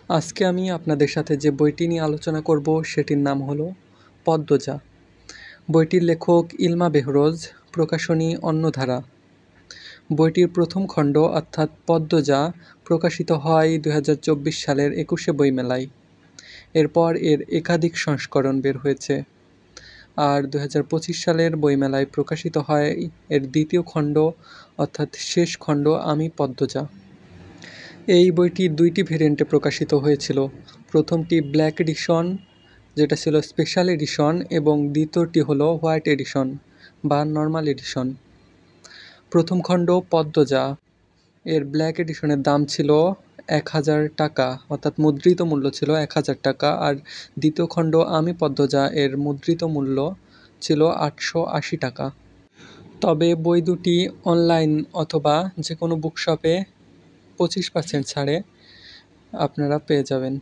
আজকে আমি আপনাদের সাথে যে বইটি নিয়ে আলোচনা করব সেটির নাম হলো পদ্মজা। বইটির লেখক ইলমা বেহরোজ, প্রকাশনী অন্যধারা। বইটির প্রথম খণ্ড অর্থাৎ পদ্মজা প্রকাশিত হয় 2024 সালের 21শে বইমেলায়। এরপর এর একাধিক সংস্করণ বের হয়েছে। আর 2025 সালের বইমেলায় প্রকাশিত হয় এর দ্বিতীয় খণ্ড অর্থাৎ শেষ খণ্ড আমি পদ্মজা। এই বইটি দুইটি ভেরিয়েন্টে প্রকাশিত হয়েছিল। প্রথমটি ব্ল্যাক এডিশন, যেটা ছিল স্পেশাল এডিশন, এবং দ্বিতীয়টি হলো হোয়াইট এডিশন বা নর্মাল এডিশন। প্রথম খণ্ড পদ্মজা এর ব্ল্যাক এডিশনের দাম ছিল 1000 টাকা, অর্থাৎ মুদ্রিত মূল্য ছিল 1000 টাকা। আর দ্বিতীয় খণ্ড আমি পদ্মজা এর মুদ্রিত মূল্য ছিল 880 টাকা। তবে বই দুটি অনলাইন অথবা যে কোনো বুকশপে 25% ছাড়ে আপনারা পেয়ে যাবেন।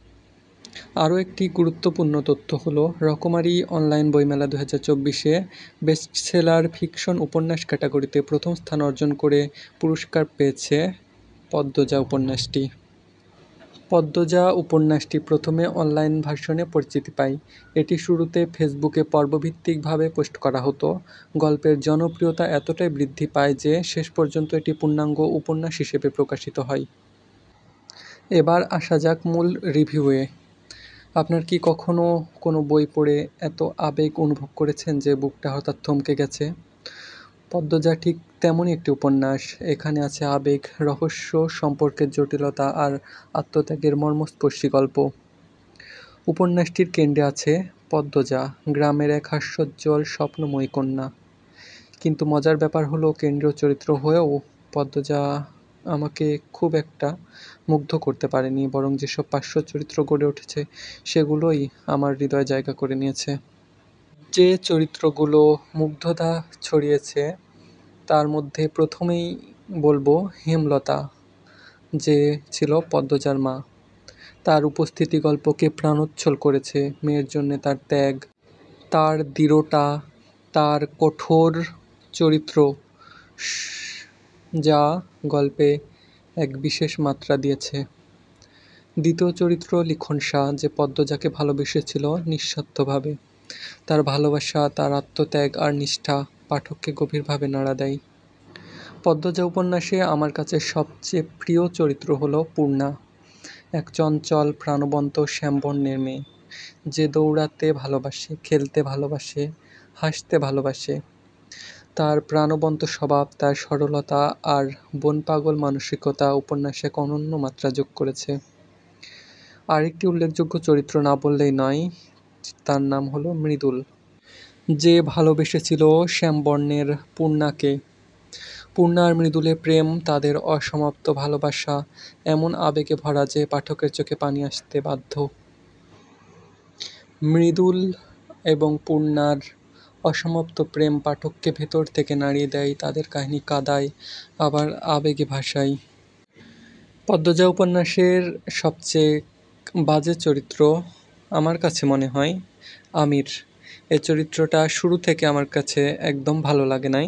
আরও একটি গুরুত্বপূর্ণ তথ্য হলো রকমারি অনলাইন বইমেলা 2024-এ বেস্টসেলার ফিকশন উপন্যাস ক্যাটাগরিতে প্রথম স্থান অর্জন করে পুরস্কার পেয়েছে পদ্মজা উপন্যাসটি। পদ্মজা উপন্যাসটি প্রথমে অনলাইন ভার্সনে পরিচিতি পায়। এটি শুরুতে ফেসবুকে পর্বভিত্তিকভাবে পোস্ট করা হতো। গল্পের জনপ্রিয়তা এতটাই বৃদ্ধি পায় যে শেষ পর্যন্ত এটি পূর্ণাঙ্গ উপন্যাস হিসেবে প্রকাশিত হয়। এবার আসা যাক মূল রিভিউয়ে। আপনার কি কখনো কোনো বই পড়ে এত আবেগ অনুভব করেছেন যে বুকটা হঠাৎ থমকে গেছে? পদ্মজা ঠিক তেমনই একটি উপন্যাস। এখানে আছে আবেগ, রহস্য, সম্পর্কের জটিলতা আর আত্মত্যাগের মর্মস্পর্শী গল্প। উপন্যাসটির কেন্দ্রে আছে পদ্মজা, গ্রামের এক হাস্যোজ্জ্বল স্বপ্নময়ী কন্যা। কিন্তু মজার ব্যাপার হলো কেন্দ্রীয় চরিত্র হয়েও পদ্মজা আমাকে খুব একটা মুগ্ধ করতে পারেনি, বরং যেসব পার্শ্ব চরিত্র গড়ে উঠেছে সেগুলোই আমার হৃদয়ে জায়গা করে নিয়েছে। যে চরিত্রগুলো মুগ্ধতা ছড়িয়েছে তার মধ্যে প্রথমেই বলবো হেমলতা, যে ছিল পদ্মজার মা। তার উপস্থিতি গল্পকে প্রাণোচ্ছল করেছে। মেয়ের জন্যে তার ত্যাগ, তার দৃঢ়তা, তার কঠোর চরিত্র, যা গল্পে এক বিশেষ মাত্রা দিয়েছে। দ্বিতীয় চরিত্র লিখন শাহ, যে পদ্মজাকে ভালোবেসেছিল নিঃস্বার্থভাবে। তার ভালোবাসা, তার আত্মত্যাগ আর নিষ্ঠা পাঠককে গভীরভাবে নাড়া দেয়। পদ্মজা উপন্যাসে আমার কাছে সবচেয়ে প্রিয় চরিত্র হলো পূর্ণা, এক চঞ্চল প্রাণবন্ত শ্যামবর্ণের মেয়ে, যে দৌড়াতে ভালোবাসে, খেলতে ভালোবাসে, হাসতে ভালোবাসে। তার প্রাণবন্ত স্বভাব, তার সরলতা আর বনপাগল মানসিকতা উপন্যাসে এক অনন্য মাত্রা যোগ করেছে। আরেকটি উল্লেখযোগ্য চরিত্র না বললেই নয়, তার নাম হলো মৃদুল, যে ভালোবেসেছিল শ্যামবর্ণের পূর্ণাকে। পূর্ণা আর মৃদুলের প্রেম, তাদের অসমাপ্ত ভালোবাসা এমন আবেগে ভরা যে পাঠকের চোখে পানি আসতে বাধ্য। মৃদুল এবং পূর্ণার অসমাপ্ত প্রেম পাঠককে ভেতর থেকে নাড়িয়ে দেয়, তাদের কাহিনী কাঁদায় আবার আবেগে ভাসায়। পদ্মজা উপন্যাসের সবচেয়ে বাজে চরিত্র আমার কাছে মনে হয় আমির। এই চরিত্রটা শুরু থেকে আমার কাছে একদম ভালো লাগে নাই।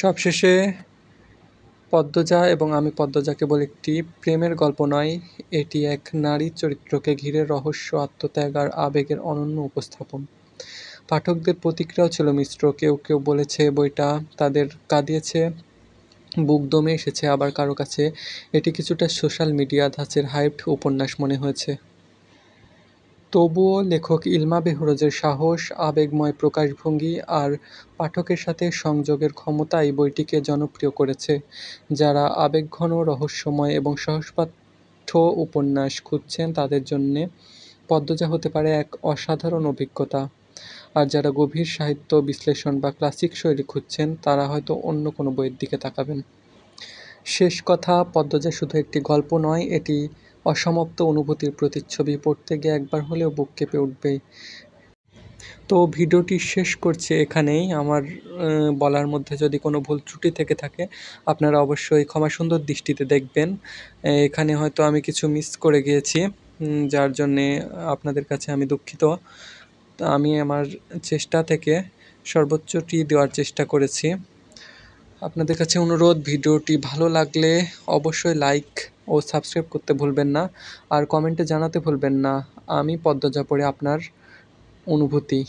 সবশেষে পদ্মজা এবং আমি পদ্মজা কেবল একটি প্রেমের গল্প নয়, এটি এক নারী চরিত্রকে ঘিরে রহস্য, আত্মত্যাগ আর আবেগের অনন্য উপস্থাপন। পাঠকদের প্রতিক্রিয়াও ছিল মিশ্র। কেউ কেউ বলেছে বইটা তাদের কাঁদিয়েছে, বুক দমে এসেছে, আবার কারো কাছে এটি কিছুটা সোশ্যাল মিডিয়া ধাঁচের হাইপড উপন্যাস মনে হয়েছে। তবুও লেখক ইলমা বেহরোজের সাহস, আবেগময় প্রকাশভঙ্গি আর পাঠকের সাথে সংযোগের ক্ষমতাই বইটিকে জনপ্রিয় করেছে। যারা আবেগঘন, রহস্যময় এবং সহজপাঠ্য উপন্যাস খুঁজছেন তাদের জন্যে পদ্মজা হতে পারে এক অসাধারণ অভিজ্ঞতা। আর যারা গভীর সাহিত্য বিশ্লেষণ বা ক্লাসিক শৈলী খুঁজছেন তারা হয়তো অন্য কোনো বইয়ের দিকে তাকাবেন। শেষ কথা, পদ্মজা শুধু একটি গল্প নয়, এটি অসমাপ্ত অনুভূতির প্রতিচ্ছবি। পড়তে গিয়ে একবার হলেও বুক কেঁপে উঠবেই। তো ভিডিওটি শেষ করছি এখানেই। আমার বলার মধ্যে যদি কোনো ভুল ত্রুটি থেকে থাকে আপনারা অবশ্যই ক্ষমাসুন্দর দৃষ্টিতে দেখবেন। এখানে হয়তো আমি কিছু মিস করে গিয়েছি, যার জন্যে আপনাদের কাছে আমি দুঃখিত। আমি আমার চেষ্টা থেকে সর্বোচ্চটি দেওয়ার চেষ্টা করেছি। আপনাদের কাছে অনুরোধ, ভিডিওটি ভালো লাগলে অবশ্যই লাইক ও সাবস্ক্রাইব করতে ভুলবেন না। আর কমেন্টে জানাতে ভুলবেন না আমি পদ্মজা পড়ে আপনার অনুভূতি।